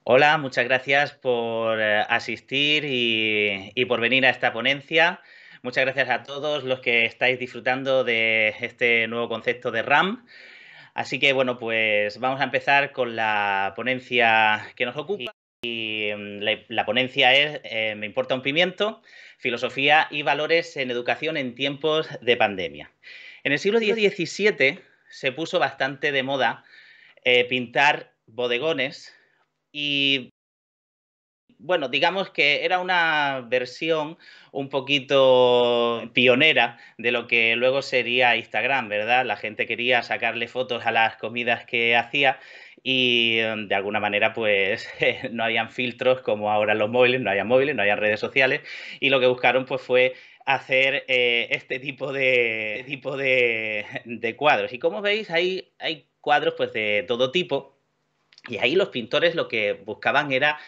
Hola, muchas gracias por asistir y por venir a esta ponencia. Muchas gracias a todos los que estáis disfrutando de este nuevo concepto de RAM. Así que, bueno, pues vamos a empezar con la ponencia que nos ocupa. La ponencia es Me importa un pimiento, filosofía y valores en educación en tiempos de pandemia. En el siglo XVII se puso bastante de moda pintar bodegones y bueno, digamos que era una versión un poquito pionera de lo que luego sería Instagram, ¿verdad? La gente quería sacarle fotos a las comidas que hacía y de alguna manera pues no habían filtros como ahora en los móviles, no había móviles, no había redes sociales y lo que buscaron pues fue hacer este tipo de cuadros. Y como veis, hay cuadros pues de todo tipo y ahí los pintores lo que buscaban era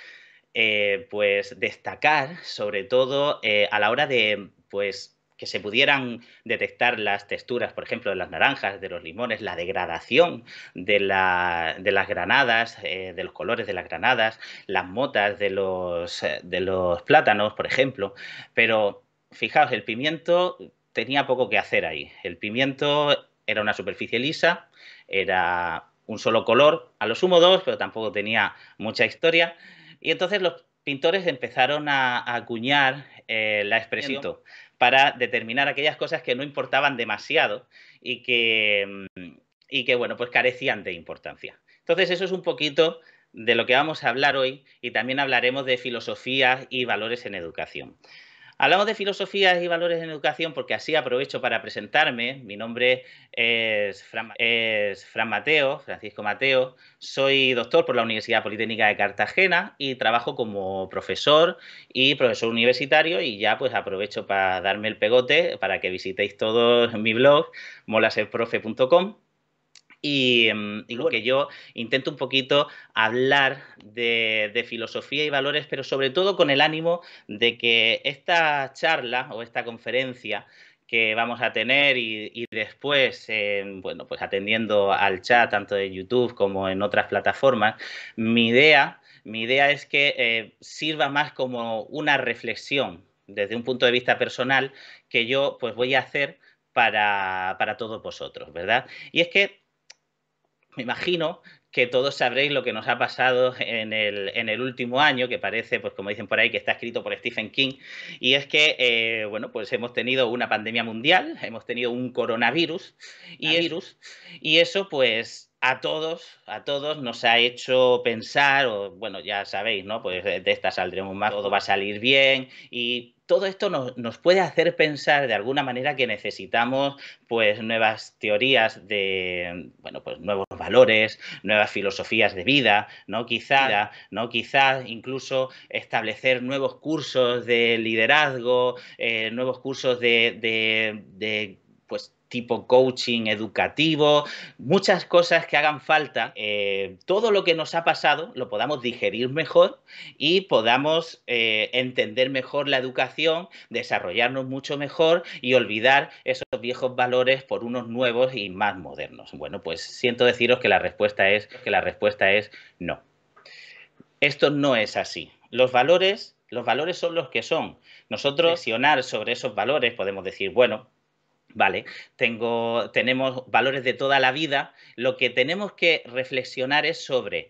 pues destacar, sobre todo a la hora de pues que se pudieran detectar las texturas, por ejemplo, de las naranjas, de los limones, la degradación de las granadas, de los colores de las granadas, las motas de los plátanos, por ejemplo. Pero fijaos, el pimiento tenía poco que hacer ahí. El pimiento era una superficie lisa, era un solo color, a lo sumo dos, pero tampoco tenía mucha historia. Y entonces los pintores empezaron a acuñar la expresión para determinar aquellas cosas que no importaban demasiado y que bueno, pues carecían de importancia. Entonces eso es un poquito de lo que vamos a hablar hoy y también hablaremos de filosofía y valores en educación. Hablamos de filosofías y valores en educación porque así aprovecho para presentarme. Mi nombre es Fran Mateo, Francisco Mateo. Soy doctor por la Universidad Politécnica de Cartagena y trabajo como profesor y profesor universitario y ya pues aprovecho para darme el pegote para que visitéis todos mi blog molaserprofe.com. Y lo que yo intento un poquito hablar de filosofía y valores, pero sobre todo con el ánimo de que esta charla o esta conferencia que vamos a tener y después, bueno, pues atendiendo al chat tanto de YouTube como en otras plataformas, mi idea es que sirva más como una reflexión desde un punto de vista personal que yo pues voy a hacer para todos vosotros, ¿verdad? Y es que me imagino que todos sabréis lo que nos ha pasado en el último año, que parece, pues como dicen por ahí, que está escrito por Stephen King, y es que, bueno, pues hemos tenido una pandemia mundial, hemos tenido un coronavirus, y eso, pues, a todos nos ha hecho pensar, o bueno, ya sabéis, ¿no? Pues de esta saldremos más, todo va a salir bien, y todo esto nos puede hacer pensar de alguna manera que necesitamos pues nuevas teorías de, bueno, pues nuevos valores, nuevas filosofías de vida, ¿no? Quizá incluso establecer nuevos cursos de liderazgo, nuevos cursos de pues tipo coaching educativo, muchas cosas que hagan falta, todo lo que nos ha pasado lo podamos digerir mejor y podamos entender mejor la educación, desarrollarnos mucho mejor y olvidar esos viejos valores por unos nuevos y más modernos. Bueno, pues siento deciros que la respuesta es no. Esto no es así. Los valores son los que son. Nosotros reflexionar sobre esos valores podemos decir, bueno, vale, tenemos valores de toda la vida. Lo que tenemos que reflexionar es sobre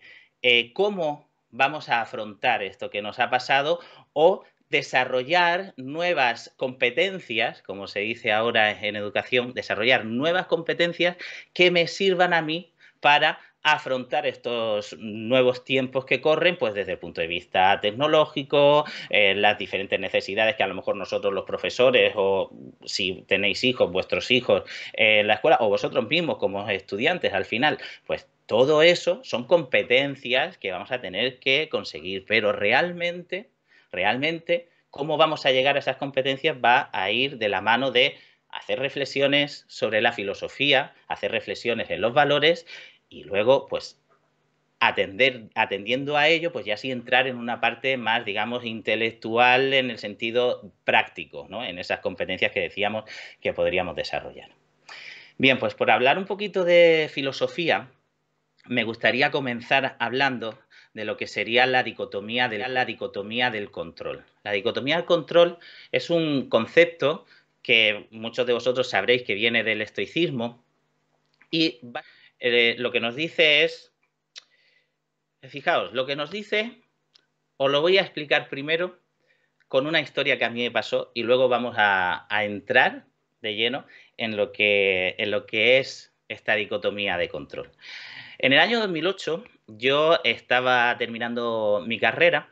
cómo vamos a afrontar esto que nos ha pasado o desarrollar nuevas competencias, como se dice ahora en educación, desarrollar nuevas competencias que me sirvan a mí para afrontar estos nuevos tiempos que corren, pues desde el punto de vista tecnológico, las diferentes necesidades que a lo mejor nosotros los profesores o si tenéis hijos, vuestros hijos en la escuela o vosotros mismos como estudiantes al final, pues todo eso son competencias que vamos a tener que conseguir, pero realmente, cómo vamos a llegar a esas competencias va a ir de la mano de hacer reflexiones sobre la filosofía, hacer reflexiones en los valores y luego, pues, atendiendo a ello, pues ya sí entrar en una parte más, digamos, intelectual en el sentido práctico, ¿no? En esas competencias que decíamos que podríamos desarrollar. Bien, pues por hablar un poquito de filosofía, me gustaría comenzar hablando de lo que sería la dicotomía del control. La dicotomía del control es un concepto que muchos de vosotros sabréis que viene del estoicismo y lo que nos dice es, fijaos, lo que nos dice, os lo voy a explicar primero con una historia que a mí me pasó y luego vamos a entrar de lleno en lo que es esta dicotomía de control. En el año 2008 yo estaba terminando mi carrera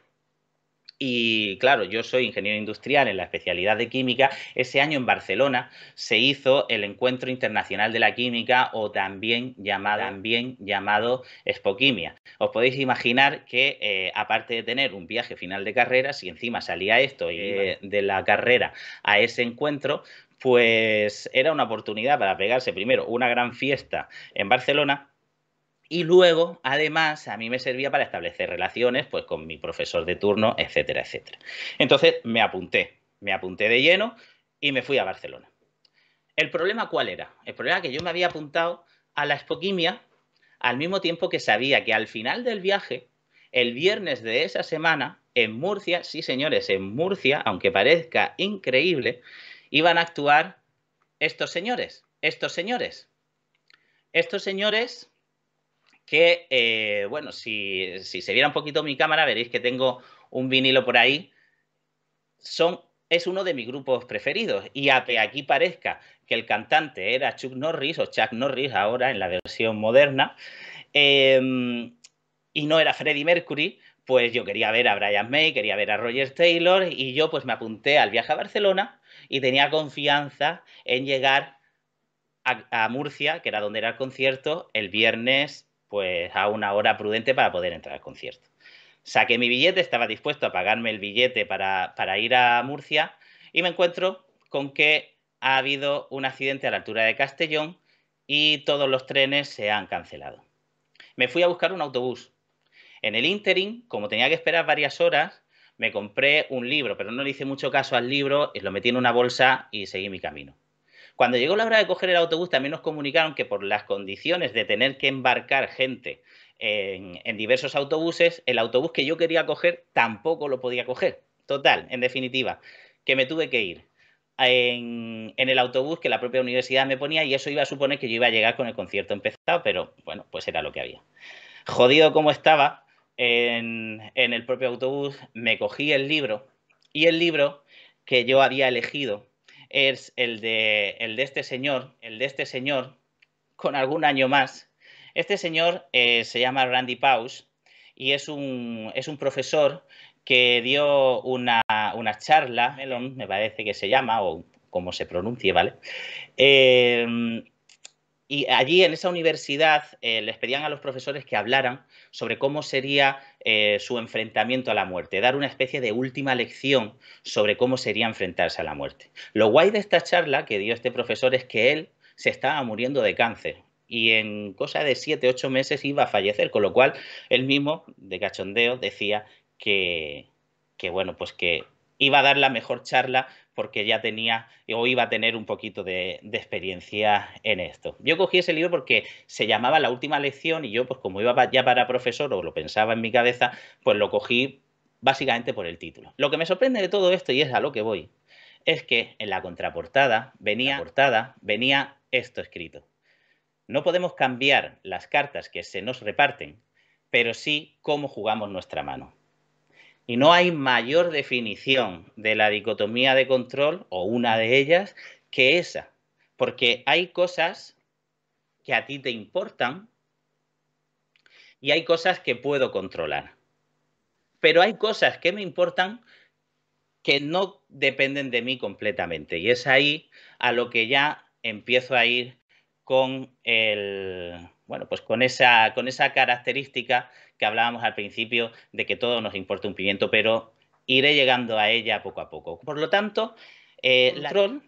y claro, yo soy ingeniero industrial en la especialidad de química. Ese año en Barcelona se hizo el Encuentro Internacional de la Química o también llamado Expoquimia. Os podéis imaginar que aparte de tener un viaje final de carrera, si encima salía esto de la carrera a ese encuentro, pues era una oportunidad para pegarse primero una gran fiesta en Barcelona. Y luego, además, a mí me servía para establecer relaciones pues, con mi profesor de turno, etcétera, etcétera. Entonces me apunté de lleno y me fui a Barcelona. ¿El problema cuál era? El problema es que yo me había apuntado a la Expoquimia al mismo tiempo que sabía que al final del viaje, el viernes de esa semana, en Murcia, sí señores, en Murcia, aunque parezca increíble, iban a actuar estos señores que, bueno, si se viera un poquito mi cámara, veréis que tengo un vinilo por ahí. Es uno de mis grupos preferidos. Y a que aquí parezca que el cantante era Chuck Norris, o Chuck Norris ahora en la versión moderna, y no era Freddie Mercury, pues yo quería ver a Brian May, quería ver a Roger Taylor, y yo pues me apunté al viaje a Barcelona y tenía confianza en llegar a Murcia, que era donde era el concierto, el viernes pues a una hora prudente para poder entrar al concierto. Saqué mi billete, estaba dispuesto a pagarme el billete para ir a Murcia y me encuentro con que ha habido un accidente a la altura de Castellón y todos los trenes se han cancelado. Me fui a buscar un autobús. En el ínterin, como tenía que esperar varias horas, me compré un libro, pero no le hice mucho caso al libro, lo metí en una bolsa y seguí mi camino. Cuando llegó la hora de coger el autobús, también nos comunicaron que por las condiciones de tener que embarcar gente en diversos autobuses, el autobús que yo quería coger tampoco lo podía coger. Total, en definitiva, que me tuve que ir en el autobús que la propia universidad me ponía y eso iba a suponer que yo iba a llegar con el concierto empezado, pero bueno, pues era lo que había. Jodido como estaba en el propio autobús, me cogí el libro y el libro que yo había elegido es el de este señor con algún año más. Este señor se llama Randy Pausch y es un profesor que dio una charla, Melon me parece que se llama, o como se pronuncie, ¿vale? Y allí en esa universidad les pedían a los profesores que hablaran sobre cómo sería su enfrentamiento a la muerte, dar una especie de última lección sobre cómo sería enfrentarse a la muerte. Lo guay de esta charla que dio este profesor es que él se estaba muriendo de cáncer y en cosa de 7, 8 meses iba a fallecer, con lo cual él mismo, de cachondeo, decía que bueno, pues que iba a dar la mejor charla porque ya tenía o iba a tener un poquito de experiencia en esto. Yo cogí ese libro porque se llamaba La última lección y yo, pues como iba ya para profesor o lo pensaba en mi cabeza, pues lo cogí básicamente por el título. Lo que me sorprende de todo esto, y es a lo que voy, es que en la contraportada venía esto escrito. No podemos cambiar las cartas que se nos reparten, pero sí cómo jugamos nuestra mano. Y no hay mayor definición de la dicotomía de control, o una de ellas, que esa. Porque hay cosas que a ti te importan y hay cosas que puedo controlar. Pero hay cosas que me importan que no dependen de mí completamente. Y es ahí a lo que ya empiezo a ir con bueno, pues con esa característica que hablábamos al principio de que todo nos importa un pimiento, pero iré llegando a ella poco a poco. Por lo tanto, la control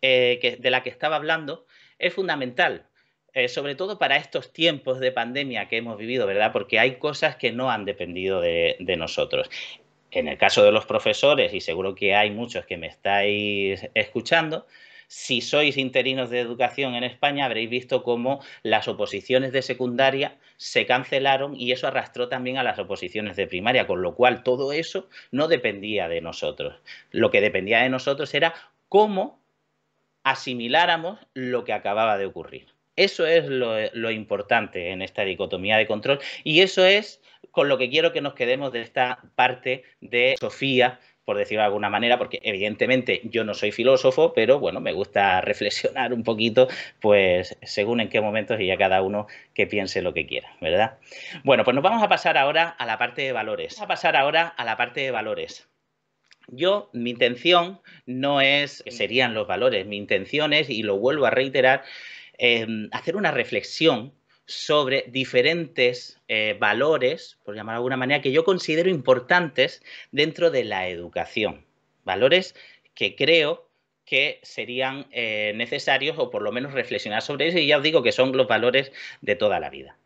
de la que estaba hablando es fundamental, sobre todo para estos tiempos de pandemia que hemos vivido, ¿verdad? Porque hay cosas que no han dependido de nosotros. En el caso de los profesores, y seguro que hay muchos que me estáis escuchando, Si sois interinos de educación en España, habréis visto cómo las oposiciones de secundaria se cancelaron y eso arrastró también a las oposiciones de primaria, con lo cual todo eso no dependía de nosotros. Lo que dependía de nosotros era cómo asimiláramos lo que acababa de ocurrir. Eso es lo importante en esta dicotomía de control y eso es con lo que quiero que nos quedemos de esta parte de Sofía, por decirlo de alguna manera, porque evidentemente yo no soy filósofo, pero bueno, me gusta reflexionar un poquito, pues según en qué momentos y a cada uno que piense lo que quiera, ¿verdad? Bueno, pues nos vamos a pasar ahora a la parte de valores. Vamos a pasar ahora a la parte de valores. Mi intención no es que serían los valores, mi intención es, y lo vuelvo a reiterar, hacer una reflexión sobre diferentes valores, por llamar de alguna manera, que yo considero importantes dentro de la educación. Valores que creo que serían necesarios o por lo menos reflexionar sobre eso y ya os digo que son los valores de toda la vida.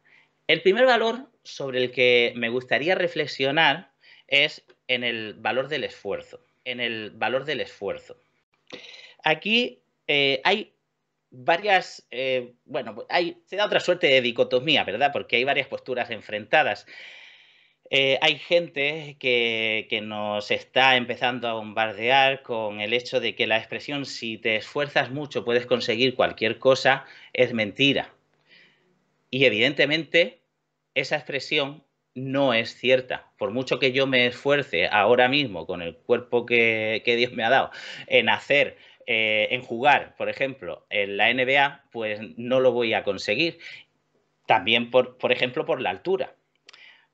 El primer valor sobre el que me gustaría reflexionar es en el valor del esfuerzo. En el valor del esfuerzo. Aquí hay varias, bueno, se da otra suerte de dicotomía, ¿verdad? Porque hay varias posturas enfrentadas. Hay gente que nos está empezando a bombardear con el hecho de que la expresión si te esfuerzas mucho puedes conseguir cualquier cosa es mentira. Y evidentemente esa expresión no es cierta. Por mucho que yo me esfuerce ahora mismo con el cuerpo que Dios me ha dado en jugar, por ejemplo, en la NBA, pues no lo voy a conseguir. También, por ejemplo, por la altura.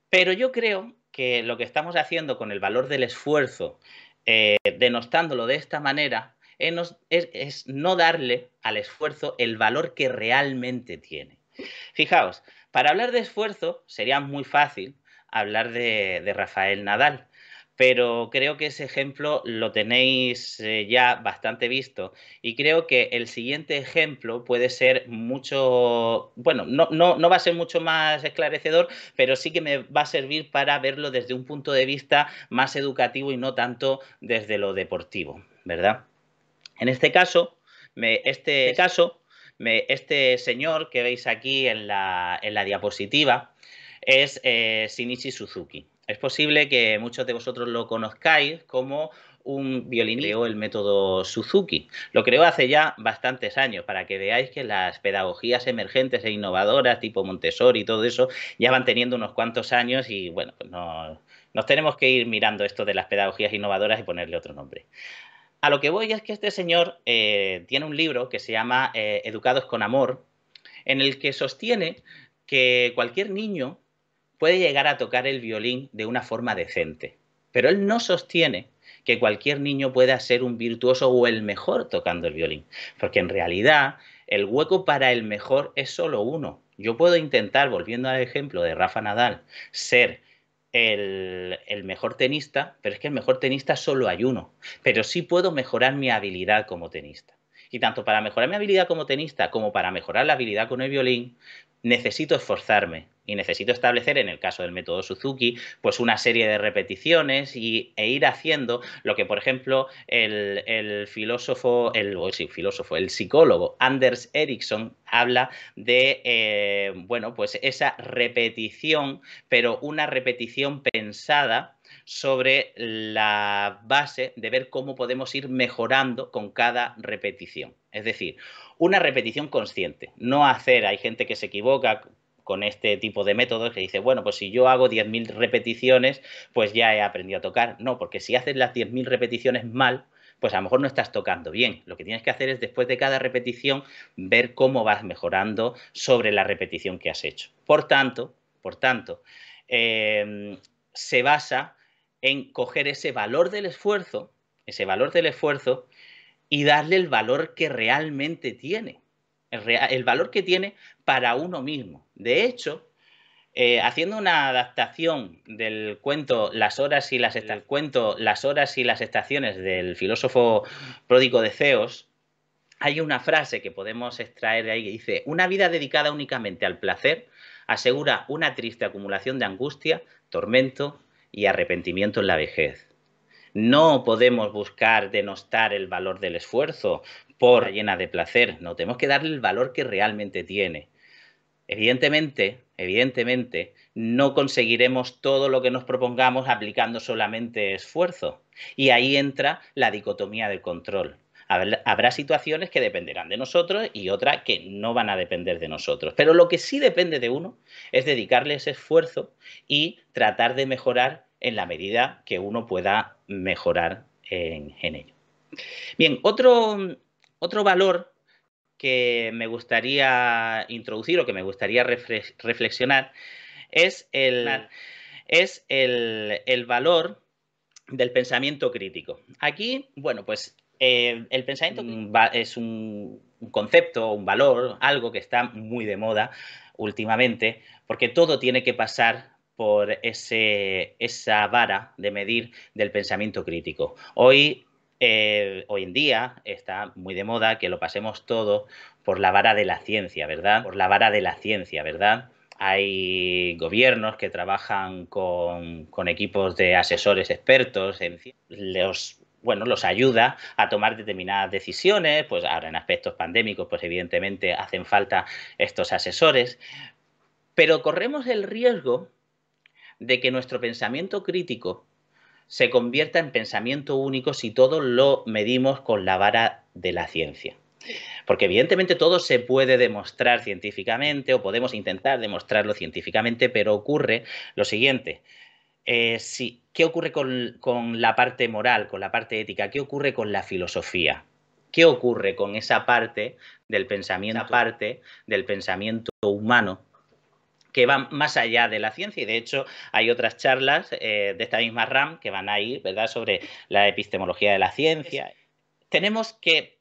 Pero yo creo que lo que estamos haciendo con el valor del esfuerzo, denostándolo de esta manera, es no darle al esfuerzo el valor que realmente tiene. Fijaos, para hablar de esfuerzo sería muy fácil hablar de Rafael Nadal, pero creo que ese ejemplo lo tenéis ya bastante visto y creo que el siguiente ejemplo puede ser mucho, bueno, no va a ser mucho más esclarecedor, pero sí que me va a servir para verlo desde un punto de vista más educativo y no tanto desde lo deportivo, ¿verdad? En este caso, este señor que veis aquí en la diapositiva es Shinichi Suzuki. Es posible que muchos de vosotros lo conozcáis como un violinista que creó el método Suzuki. Lo creó hace ya bastantes años, para que veáis que las pedagogías emergentes e innovadoras, tipo Montessori y todo eso, ya van teniendo unos cuantos años y bueno, pues nos tenemos que ir mirando esto de las pedagogías innovadoras y ponerle otro nombre. A lo que voy es que este señor tiene un libro que se llama Educados con Amor, en el que sostiene que cualquier niño puede llegar a tocar el violín de una forma decente. Pero él no sostiene que cualquier niño pueda ser un virtuoso o el mejor tocando el violín. Porque en realidad el hueco para el mejor es solo uno. Yo puedo intentar, volviendo al ejemplo de Rafa Nadal, ser el mejor tenista, pero es que el mejor tenista solo hay uno. Pero sí puedo mejorar mi habilidad como tenista. Y tanto para mejorar mi habilidad como tenista como para mejorar la habilidad con el violín, necesito esforzarme y necesito establecer, en el caso del método Suzuki, pues una serie de repeticiones e ir haciendo lo que, por ejemplo, el psicólogo Anders Ericsson habla de, bueno, pues esa repetición, pero una repetición pensada sobre la base de ver cómo podemos ir mejorando con cada repetición. Es decir, una repetición consciente, no hacer, hay gente que se equivoca con este tipo de métodos que dice, bueno, pues si yo hago 10.000 repeticiones, pues ya he aprendido a tocar. No, porque si haces las 10.000 repeticiones mal, pues a lo mejor no estás tocando bien. Lo que tienes que hacer es, después de cada repetición, ver cómo vas mejorando sobre la repetición que has hecho. Por tanto, se basa en coger ese valor del esfuerzo y darle el valor que realmente tiene, el valor que tiene para uno mismo. De hecho, haciendo una adaptación del cuento Las horas y las estaciones del filósofo pródigo de Ceos, hay una frase que podemos extraer de ahí que dice: una vida dedicada únicamente al placer asegura una triste acumulación de angustia, tormento y arrepentimiento en la vejez. No podemos buscar denostar el valor del esfuerzo, por llena de placer. No, tenemos que darle el valor que realmente tiene. Evidentemente, no conseguiremos todo lo que nos propongamos aplicando solamente esfuerzo. Y ahí entra la dicotomía del control. Habrá situaciones que dependerán de nosotros y otras que no van a depender de nosotros. Pero lo que sí depende de uno es dedicarle ese esfuerzo y tratar de mejorar en la medida que uno pueda mejorar en ello. Bien, otro valor que me gustaría introducir o que me gustaría reflexionar es el valor del pensamiento crítico. Aquí, bueno, pues el pensamiento es un concepto, un valor, algo que está muy de moda últimamente, porque todo tiene que pasar por esa vara de medir del pensamiento crítico. Hoy en día está muy de moda que lo pasemos todo por la vara de la ciencia, ¿verdad? Por la vara de la ciencia, ¿verdad? Hay gobiernos que trabajan con equipos de asesores expertos, los ayuda a tomar determinadas decisiones, pues ahora en aspectos pandémicos, pues evidentemente hacen falta estos asesores, pero corremos el riesgo de que nuestro pensamiento crítico se convierta en pensamiento único si todo lo medimos con la vara de la ciencia. Porque evidentemente todo se puede demostrar científicamente o podemos intentar demostrarlo científicamente, pero ocurre lo siguiente. ¿Qué ocurre con la parte moral, con la parte ética? ¿Qué ocurre con la filosofía? ¿Qué ocurre con esa parte del pensamiento humano que van más allá de la ciencia? Y de hecho hay otras charlas de esta misma RAM que van a ir, ¿verdad?, sobre la epistemología de la ciencia. Tenemos que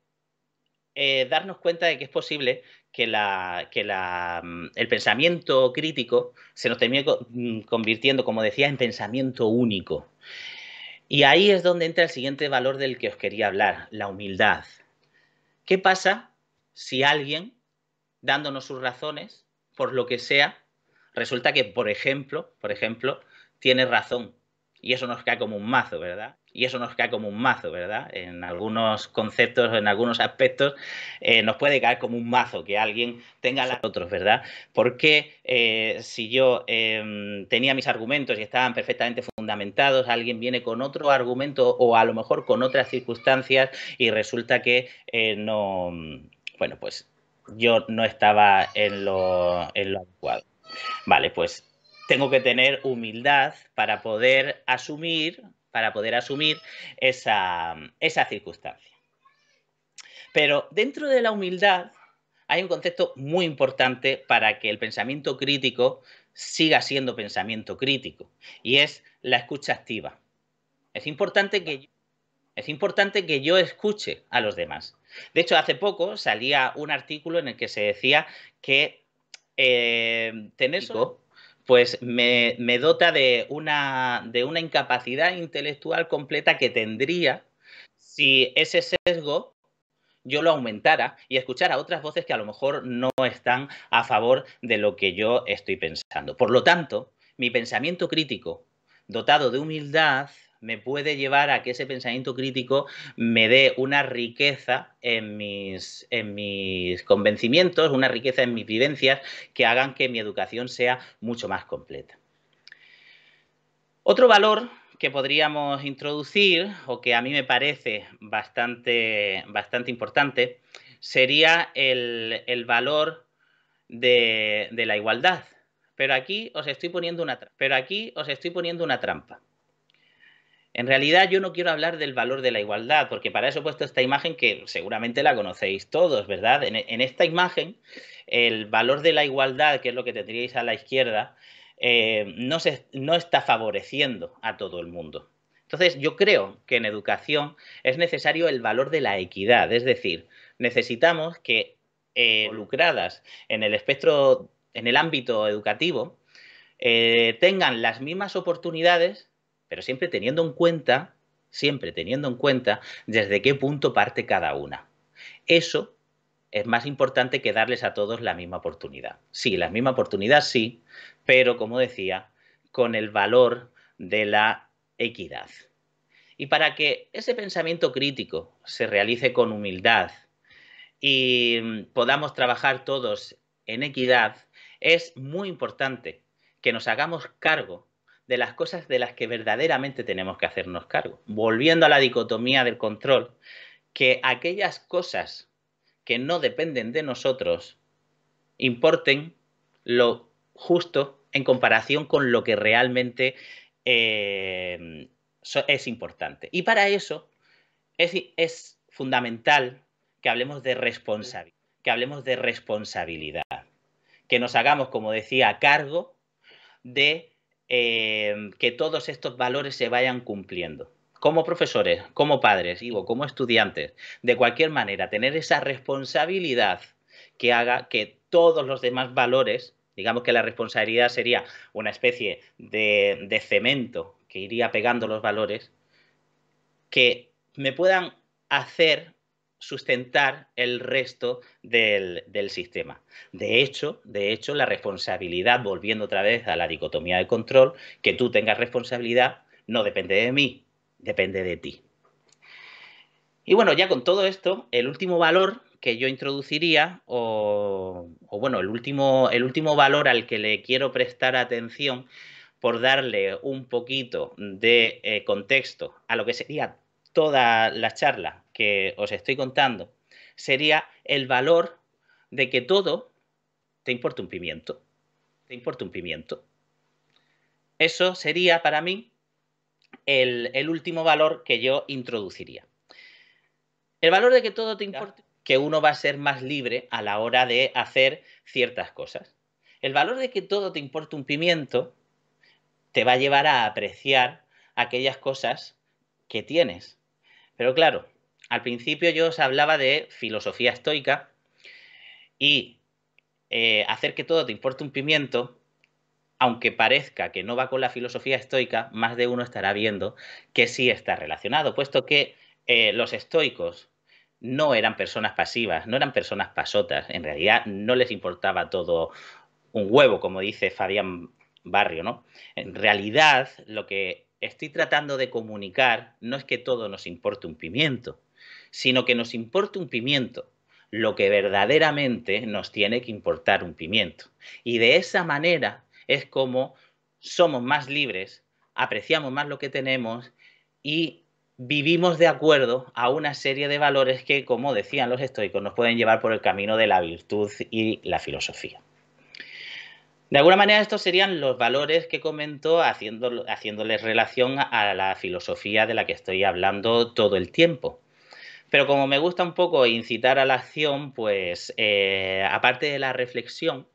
darnos cuenta de que es posible que el pensamiento crítico se nos termine convirtiendo, como decía, en pensamiento único. Y ahí es donde entra el siguiente valor del que os quería hablar, la humildad. ¿Qué pasa si alguien, dándonos sus razones, por lo que sea, resulta que, por ejemplo, tiene razón? Y eso nos cae como un mazo, ¿verdad? En algunos conceptos, en algunos aspectos, nos puede caer como un mazo que alguien tenga las otros, ¿verdad? Porque si yo tenía mis argumentos y estaban perfectamente fundamentados, alguien viene con otro argumento o a lo mejor con otras circunstancias y resulta que no, bueno, pues yo no estaba en lo adecuado. Vale, pues tengo que tener humildad para poder asumir esa circunstancia. Pero dentro de la humildad hay un concepto muy importante para que el pensamiento crítico siga siendo pensamiento crítico, y es la escucha activa. Es importante que yo escuche a los demás. De hecho, hace poco salía un artículo en el que se decía que tener pues me dota de una incapacidad intelectual completa que tendría si ese sesgo yo lo aumentara y escuchara otras voces que a lo mejor no están a favor de lo que yo estoy pensando. Por lo tanto, mi pensamiento crítico, dotado de humildad, me puede llevar a que ese pensamiento crítico me dé una riqueza en mis convencimientos, una riqueza en mis vivencias que hagan que mi educación sea mucho más completa. Otro valor que podríamos introducir, o que a mí me parece bastante importante, sería el valor de la igualdad. Pero aquí os estoy poniendo una trampa. En realidad yo no quiero hablar del valor de la igualdad, porque para eso he puesto esta imagen que seguramente la conocéis todos, ¿verdad? En esta imagen, el valor de la igualdad, que es lo que tendríais a la izquierda, no está favoreciendo a todo el mundo. Entonces, yo creo que en educación es necesario el valor de la equidad, es decir, necesitamos que involucradas en el espectro, en el ámbito educativo, tengan las mismas oportunidades, pero siempre teniendo en cuenta desde qué punto parte cada una. Eso es más importante que darles a todos la misma oportunidad. Sí, la misma oportunidad sí, pero como decía, con el valor de la equidad. Y para que ese pensamiento crítico se realice con humildad y podamos trabajar todos en equidad, es muy importante que nos hagamos cargo de las cosas de las que verdaderamente tenemos que hacernos cargo. Volviendo a la dicotomía del control, que aquellas cosas que no dependen de nosotros importen lo justo en comparación con lo que realmente es importante. Y para eso es fundamental que hablemos de responsabilidad, que nos hagamos, como decía, cargo de que todos estos valores se vayan cumpliendo. Como profesores, como padres, como estudiantes, de cualquier manera, tener esa responsabilidad que haga que todos los demás valores, digamos que la responsabilidad sería una especie de cemento que iría pegando los valores, que me puedan hacer sustentar el resto del sistema. De hecho, la responsabilidad, volviendo otra vez a la dicotomía de control, que tú tengas responsabilidad no depende de mí, depende de ti. Y bueno, ya con todo esto, el último valor que yo introduciría, bueno, el último valor al que le quiero prestar atención por darle un poquito de contexto a lo que sería toda la charla que os estoy contando, sería el valor de que todo te importa un pimiento. Te importa un pimiento. Eso sería para mí el último valor que yo introduciría. El valor de que todo te importe, que uno va a ser más libre a la hora de hacer ciertas cosas. El valor de que todo te importe un pimiento te va a llevar a apreciar aquellas cosas que tienes. Pero claro, al principio yo os hablaba de filosofía estoica y hacer que todo te importe un pimiento, aunque parezca que no va con la filosofía estoica, más de uno estará viendo que sí está relacionado, puesto que los estoicos no eran personas pasivas, no eran personas pasotas, en realidad no les importaba todo un huevo, como dice Fabián Barrio, ¿no? En realidad, lo que estoy tratando de comunicar no es que todo nos importe un pimiento, sino que nos importe un pimiento, lo que verdaderamente nos tiene que importar un pimiento. Y de esa manera es como somos más libres, apreciamos más lo que tenemos y vivimos de acuerdo a una serie de valores que, como decían los estoicos, nos pueden llevar por el camino de la virtud y la filosofía. De alguna manera estos serían los valores que comento haciéndoles relación a la filosofía de la que estoy hablando todo el tiempo. Pero como me gusta un poco incitar a la acción, pues aparte de la reflexión,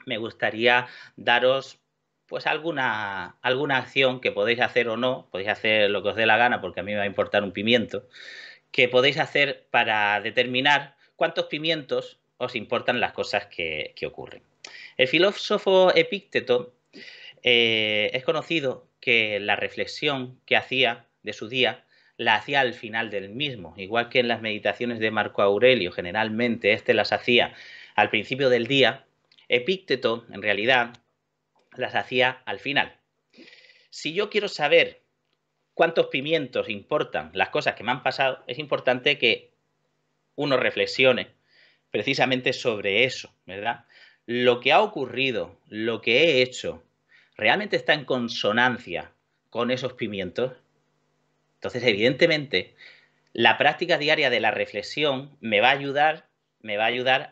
me gustaría daros pues alguna acción que podéis hacer o no, podéis hacer lo que os dé la gana porque a mí me va a importar un pimiento, que podéis hacer para determinar cuántos pimientos os importan las cosas que ocurren. El filósofo Epícteto es conocido que la reflexión que hacía de su día la hacía al final del mismo, igual que en las meditaciones de Marco Aurelio, generalmente las hacía al principio del día, Epícteto en realidad las hacía al final. Si yo quiero saber cuántos pimientos importan las cosas que me han pasado, es importante que uno reflexione precisamente sobre eso, ¿verdad? Lo que ha ocurrido, lo que he hecho, ¿realmente está en consonancia con esos pimientos? Entonces, evidentemente, la práctica diaria de la reflexión me va a ayudar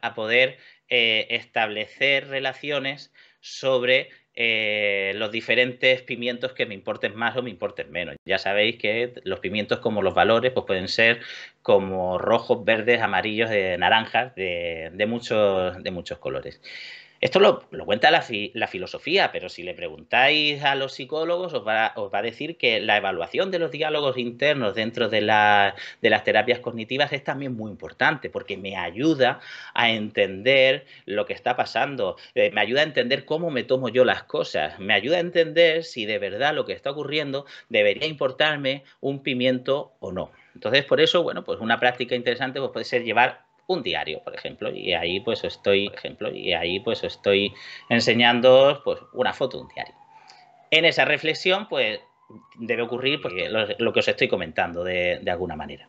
a poder establecer relaciones sobre los diferentes pimientos que me importen más o me importen menos. Ya sabéis que los pimientos, como los valores, pues pueden ser como rojos, verdes, amarillos, naranjas, de muchos colores. Esto lo cuenta la filosofía, pero si le preguntáis a los psicólogos os va a decir que la evaluación de los diálogos internos dentro de las terapias cognitivas es también muy importante porque me ayuda a entender lo que está pasando, me ayuda a entender cómo me tomo yo las cosas, me ayuda a entender si de verdad lo que está ocurriendo debería importarme un pimiento o no. Entonces, por eso, bueno, pues una práctica interesante pues puede ser llevar un diario, por ejemplo, y ahí pues estoy enseñando pues una foto de un diario. En esa reflexión pues debe ocurrir pues, lo que os estoy comentando de alguna manera.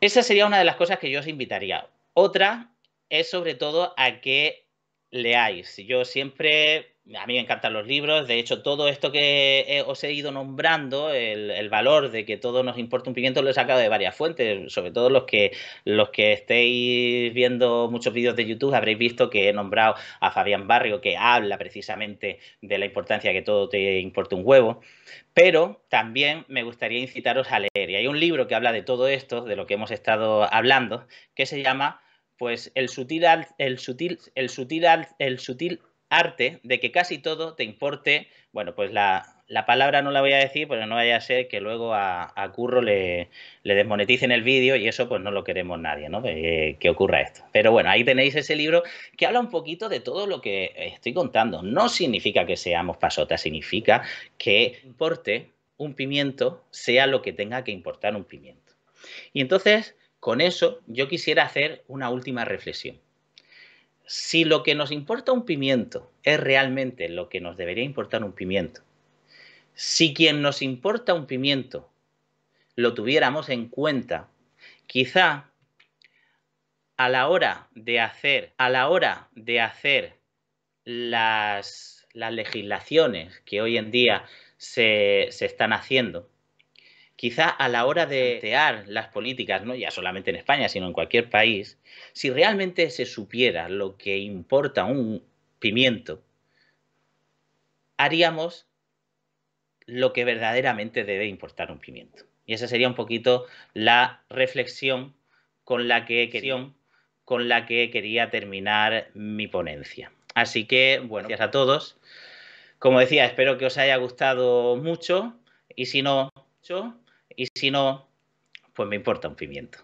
Esa sería una de las cosas que yo os invitaría. Otra es sobre todo a que leáis. Yo siempre, a mí me encantan los libros, de hecho todo esto que os he ido nombrando, el valor de que todo nos importa un pimiento, lo he sacado de varias fuentes, sobre todo los que estéis viendo muchos vídeos de YouTube habréis visto que he nombrado a Fabián Barrio, que habla precisamente de la importancia que todo te importe un huevo. Pero también me gustaría incitaros a leer. Y hay un libro que habla de todo esto, de lo que hemos estado hablando, que se llama pues el sutil arte de que casi todo te importe. Bueno, pues la palabra no la voy a decir, pero no vaya a ser que luego a Curro le desmoneticen el vídeo y eso pues no lo queremos nadie, ¿no? Que ocurra esto. Pero bueno, ahí tenéis ese libro que habla un poquito de todo lo que estoy contando. No significa que seamos pasotas, significa que importe un pimiento sea lo que tenga que importar un pimiento. Y entonces, con eso, yo quisiera hacer una última reflexión. Si lo que nos importa un pimiento es realmente lo que nos debería importar un pimiento, si quien nos importa un pimiento lo tuviéramos en cuenta, quizá a la hora de hacer las legislaciones que hoy en día se están haciendo, quizá a la hora de plantear las políticas, no ya solamente en España, sino en cualquier país, si realmente se supiera lo que importa un pimiento, haríamos lo que verdaderamente debe importar un pimiento. Y esa sería un poquito la reflexión con la que quería terminar mi ponencia. Así que, bueno, gracias a todos. Como decía, espero que os haya gustado mucho y si no, pues me importa un pimiento.